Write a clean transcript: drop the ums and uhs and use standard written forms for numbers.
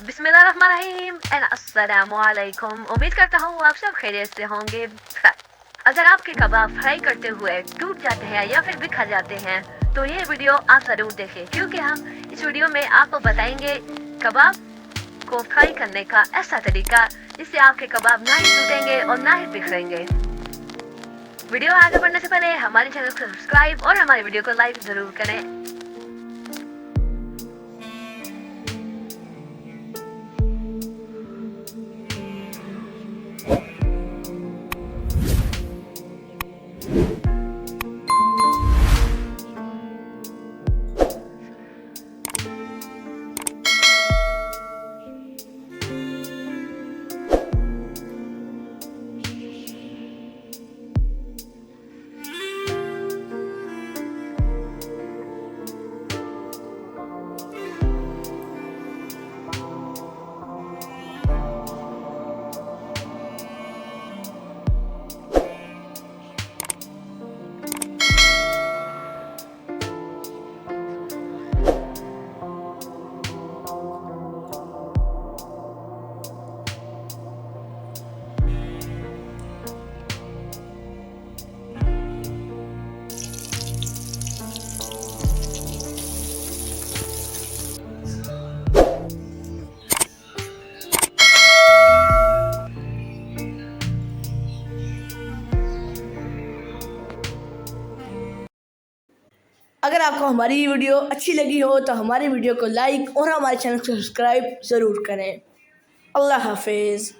बिस्मिल्लाहिर्रहमानिर्रहीम एंड अस्सलामुअलैकुम। उम्मीद करता हूँ आप सब खैरियत से होंगे। अगर आपके कबाब फ्राई करते हुए टूट जाते हैं या फिर बिखर जाते हैं तो ये वीडियो आप ज़रूर देखें, क्योंकि हम इस वीडियो में आपको बताएंगे कबाब को फ्राई करने का ऐसा तरीका जिससे आपके कबाब ना ही टूटेंगे और ना ही बिखरेंगे। वीडियो आगे बढ़ने से पहले हमारे चैनल को सब्सक्राइब और हमारे वीडियो को लाइक ज़रूर करें। अगर आपको हमारी वीडियो अच्छी लगी हो तो हमारी वीडियो को लाइक और हमारे चैनल को सब्सक्राइब ज़रूर करें। अल्लाह हाफिज़।